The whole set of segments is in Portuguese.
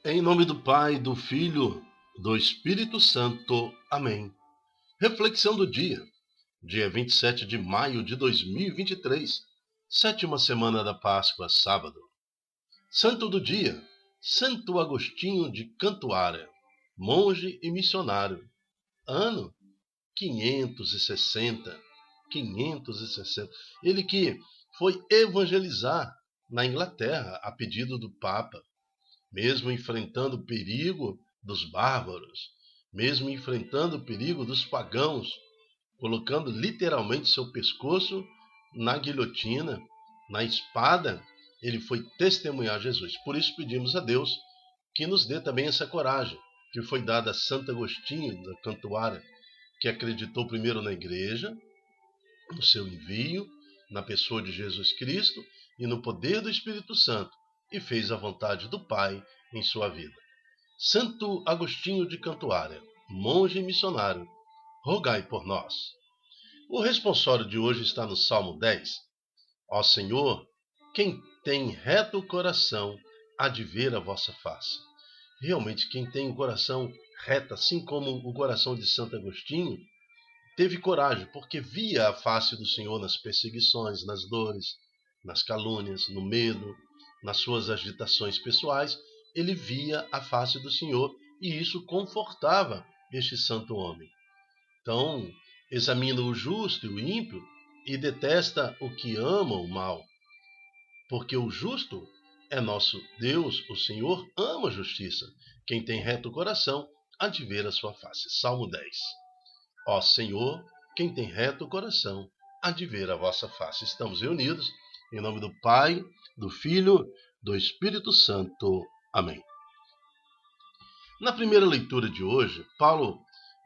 Em nome do Pai, do Filho, do Espírito Santo. Amém. Reflexão do dia 27 de maio de 2023, sétima semana da Páscoa, sábado. Santo do dia, Santo Agostinho de Cantuária, monge e missionário. Ano 560. Ele que foi evangelizar na Inglaterra a pedido do Papa, mesmo enfrentando o perigo dos bárbaros, mesmo enfrentando o perigo dos pagãos, colocando literalmente seu pescoço na guilhotina, na espada, ele foi testemunhar Jesus. Por isso pedimos a Deus que nos dê também essa coragem, que foi dada a Santo Agostinho da Cantuária, que acreditou primeiro na igreja, no seu envio, na pessoa de Jesus Cristo e no poder do Espírito Santo, e fez a vontade do Pai em sua vida. Santo Agostinho de Cantuária, monge e missionário, rogai por nós. O responsório de hoje está no Salmo 10. Ó Senhor, quem tem reto coração há de ver a vossa face. Realmente, quem tem o coração reto, assim como o coração de Santo Agostinho, teve coragem, porque via a face do Senhor nas perseguições, nas dores, nas calúnias, no medo, nas suas agitações pessoais. Ele via a face do Senhor e isso confortava este santo homem. Então, examina o justo e o ímpio e detesta o que ama o mal, porque o justo é nosso Deus, o Senhor ama a justiça. Quem tem reto coração há de ver a sua face. Salmo 10. Ó Senhor, quem tem reto coração há de ver a vossa face. Estamos reunidos em nome do Pai, do Filho, do Espírito Santo. Amém. Na primeira leitura de hoje, Paulo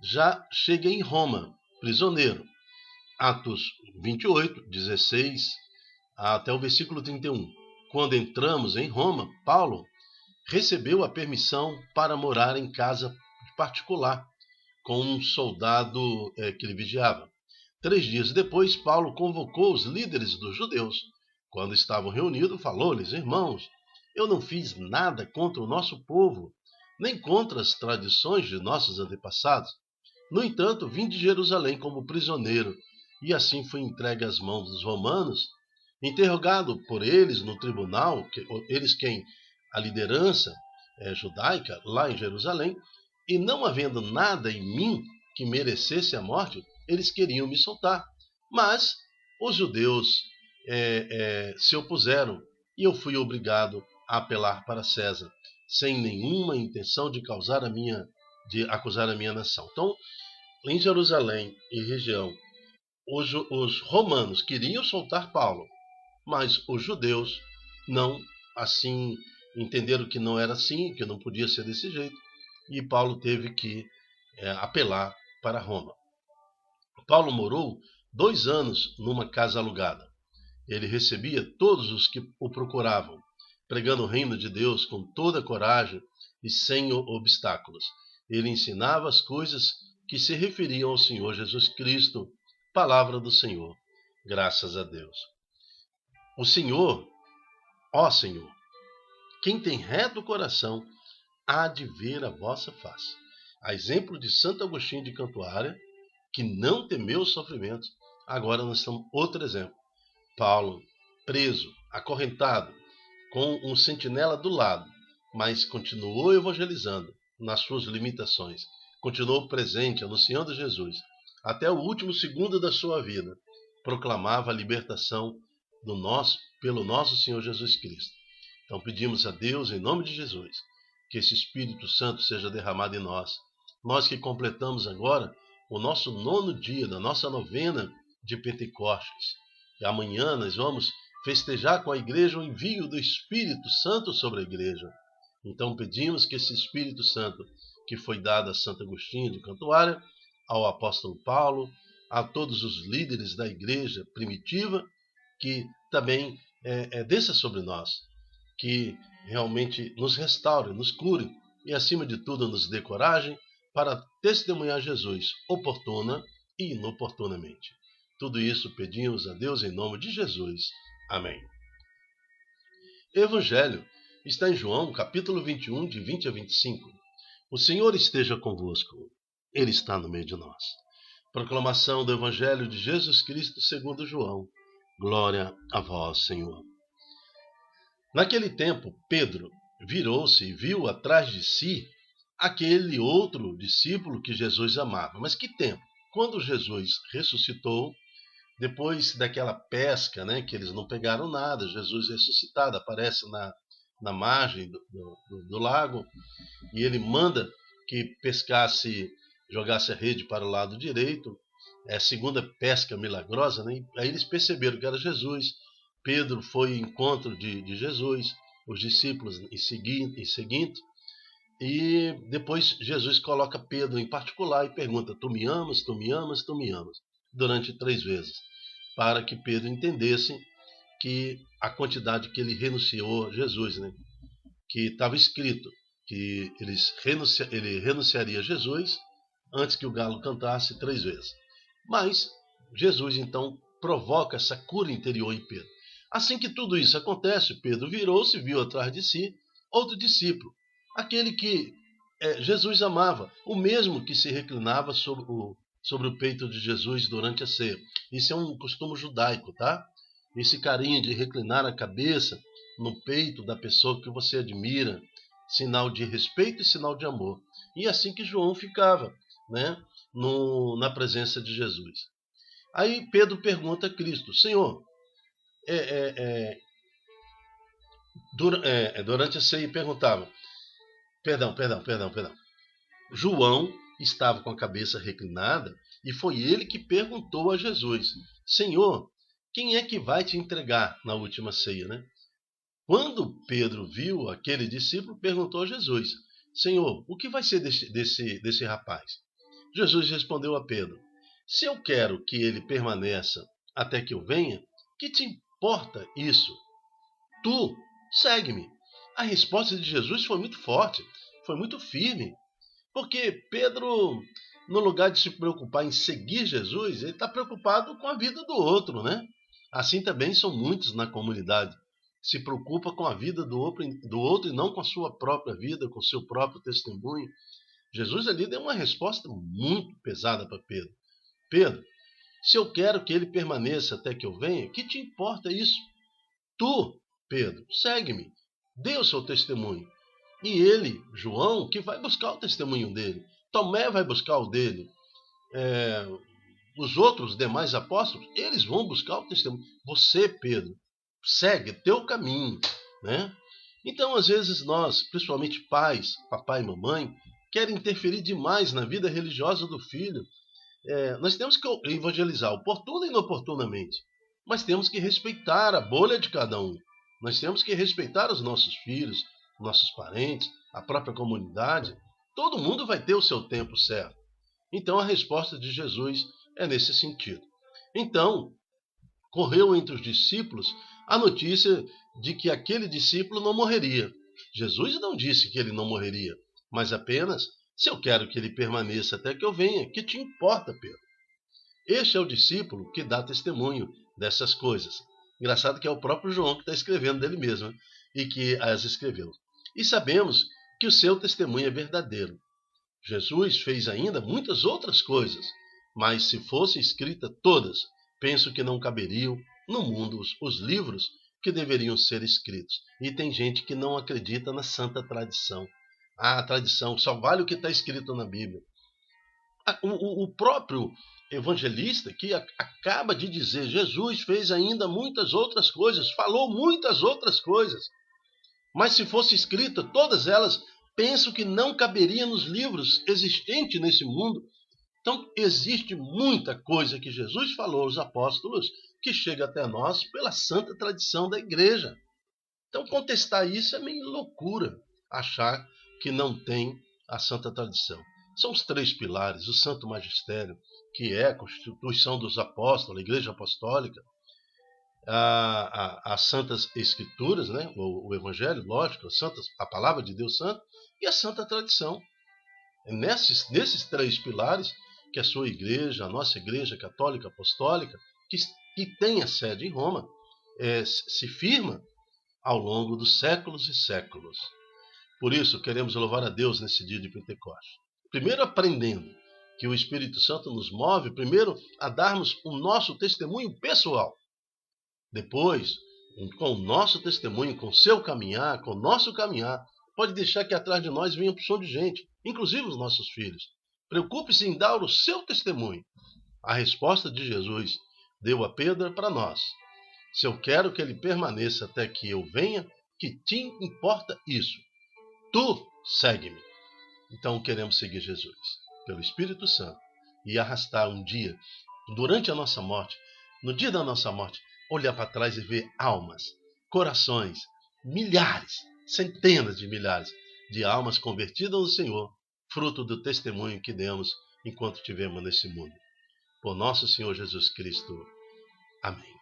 já chega em Roma, prisioneiro. Atos 28, 16 até o versículo 31. Quando entramos em Roma, Paulo recebeu a permissão para morar em casa particular com um soldado que ele vigiava. 3 dias depois, Paulo convocou os líderes dos judeus. Quando estavam reunidos, falou-lhes: irmãos, eu não fiz nada contra o nosso povo, nem contra as tradições de nossos antepassados. No entanto, vim de Jerusalém como prisioneiro, e assim fui entregue às mãos dos romanos, interrogado por eles no tribunal, eles quem a liderança judaica lá em Jerusalém, e não havendo nada em mim que merecesse a morte, eles queriam me soltar. Mas os judeus se opuseram e eu fui obrigado a apelar para César, sem nenhuma intenção de acusar a minha nação. Então, em Jerusalém e região, os romanos queriam soltar Paulo, mas os judeus não assim entenderam que não era assim, que não podia ser desse jeito, e Paulo teve que apelar para Roma. Paulo morou 2 anos numa casa alugada. Ele recebia todos os que o procuravam, pregando o reino de Deus com toda coragem e sem obstáculos. Ele ensinava as coisas que se referiam ao Senhor Jesus Cristo, palavra do Senhor. Graças a Deus. O Senhor, ó Senhor, quem tem reto coração há de ver a vossa face. A exemplo de Santo Agostinho de Cantuária, que não temeu os sofrimentos, agora nós temos outro exemplo. Paulo, preso, acorrentado, com um sentinela do lado, mas continuou evangelizando nas suas limitações, continuou presente, anunciando Jesus, até o último segundo da sua vida, proclamava a libertação pelo nosso Senhor Jesus Cristo. Então pedimos a Deus, em nome de Jesus, que esse Espírito Santo seja derramado em nós. Nós que completamos agora o nosso 9º dia da nossa novena de Pentecostes. E amanhã nós vamos festejar com a igreja o envio do Espírito Santo sobre a igreja. Então pedimos que esse Espírito Santo, que foi dado a Santo Agostinho de Cantuária, ao apóstolo Paulo, a todos os líderes da igreja primitiva, que também desça sobre nós, que realmente nos restaure, nos cure e, acima de tudo, nos dê coragem para testemunhar Jesus oportuna e inoportunamente. Tudo isso pedimos a Deus em nome de Jesus. Amém. Evangelho está em João, capítulo 21, de 20 a 25. O Senhor esteja convosco. Ele está no meio de nós. Proclamação do Evangelho de Jesus Cristo segundo João. Glória a vós, Senhor. Naquele tempo, Pedro virou-se e viu atrás de si aquele outro discípulo que Jesus amava. Mas que tempo? Quando Jesus ressuscitou, depois daquela pesca, que eles não pegaram nada, Jesus ressuscitado aparece na margem do lago, e ele manda que jogasse a rede para o lado direito. É a segunda pesca milagrosa, Aí eles perceberam que era Jesus. Pedro foi ao encontro de Jesus, os discípulos em seguinte, e depois Jesus coloca Pedro em particular e pergunta: tu me amas, tu me amas, tu me amas? Durante 3 vezes, para que Pedro entendesse que a quantidade que ele renunciou a Jesus, que estava escrito que ele renunciaria a Jesus antes que o galo cantasse 3 vezes. Mas Jesus então provoca essa cura interior em Pedro. Assim que tudo isso acontece, Pedro virou-se e viu atrás de si outro discípulo, aquele que Jesus amava, o mesmo que se reclinava sobre o peito de Jesus durante a ceia. Isso é um costume judaico, tá? Esse carinho de reclinar a cabeça no peito da pessoa que você admira, sinal de respeito e sinal de amor. E assim que João ficava, na presença de Jesus. Aí Pedro pergunta a Cristo: Senhor, durante a ceia perguntava, perdão. João estava com a cabeça reclinada e foi ele que perguntou a Jesus: Senhor, quem é que vai te entregar na última ceia, Quando Pedro viu aquele discípulo, perguntou a Jesus: Senhor, o que vai ser desse rapaz? Jesus respondeu a Pedro: se eu quero que ele permaneça até que eu venha, que te importa isso? Tu, segue-me. A resposta de Jesus foi muito forte, foi muito firme, porque Pedro, no lugar de se preocupar em seguir Jesus, ele está preocupado com a vida do outro, Assim também são muitos na comunidade. Se preocupa com a vida do outro e não com a sua própria vida, com o seu próprio testemunho. Jesus ali deu uma resposta muito pesada para Pedro. Pedro, se eu quero que ele permaneça até que eu venha, que te importa isso? Tu, Pedro, segue-me, dê o seu testemunho. E ele, João, que vai buscar o testemunho dele. Tomé vai buscar o dele. Os outros demais apóstolos, eles vão buscar o testemunho. Você, Pedro, segue teu caminho, Então, às vezes nós, principalmente pais, papai e mamãe, querem interferir demais na vida religiosa do filho. Nós temos que evangelizar oportuna e inoportunamente, mas temos que respeitar a bolha de cada um. Nós temos que respeitar os nossos filhos, nossos parentes, a própria comunidade. Todo mundo vai ter o seu tempo certo. Então a resposta de Jesus é nesse sentido. Então, correu entre os discípulos a notícia de que aquele discípulo não morreria. Jesus não disse que ele não morreria, mas apenas: se eu quero que ele permaneça até que eu venha, que te importa, Pedro? Este é o discípulo que dá testemunho dessas coisas. Engraçado que é o próprio João que está escrevendo dele mesmo, e que as escreveu. E sabemos que o seu testemunho é verdadeiro. Jesus fez ainda muitas outras coisas, mas se fossem escritas todas, penso que não caberiam no mundo os livros que deveriam ser escritos. E tem gente que não acredita na santa tradição. A tradição só vale o que está escrito na Bíblia. O próprio evangelista que acaba de dizer: Jesus fez ainda muitas outras coisas, falou muitas outras coisas, mas se fosse escrita todas elas, penso que não caberia nos livros existentes nesse mundo. Então existe muita coisa que Jesus falou aos apóstolos que chega até nós pela santa tradição da igreja. Então contestar isso é meio loucura, achar que não tem a santa tradição. São os 3 pilares: o santo magistério, que é a constituição dos apóstolos, a igreja apostólica, as santas escrituras, o evangelho, lógico, a palavra de Deus santa, e a santa tradição. É nesses 3 pilares que a sua igreja, a nossa igreja católica apostólica, que tem a sede em Roma, se firma ao longo dos séculos e séculos. Por isso, queremos louvar a Deus nesse dia de Pentecostes. Primeiro, aprendendo que o Espírito Santo nos move, primeiro, a darmos o nosso testemunho pessoal. Depois, com o nosso testemunho, com o seu caminhar, com o nosso caminhar, pode deixar que atrás de nós venha um porção de gente, inclusive os nossos filhos. Preocupe-se em dar o seu testemunho. A resposta de Jesus deu a Pedro para nós. Se eu quero que ele permaneça até que eu venha, que te importa isso? Tu segue-me. Então queremos seguir Jesus pelo Espírito Santo e arrastar um dia, durante a nossa morte, no dia da nossa morte, olhar para trás e ver almas, corações, milhares, centenas de milhares de almas convertidas no Senhor, fruto do testemunho que demos enquanto tivemos nesse mundo. Por nosso Senhor Jesus Cristo. Amém.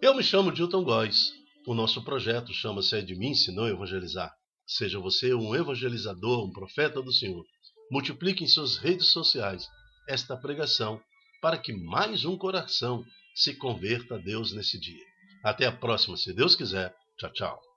Eu me chamo Dilton Góes. O nosso projeto chama-se É de Mim Se Não Evangelizar. Seja você um evangelizador, um profeta do Senhor. Multiplique em suas redes sociais esta pregação para que mais um coração se converta a Deus nesse dia. Até a próxima, se Deus quiser. Tchau, tchau.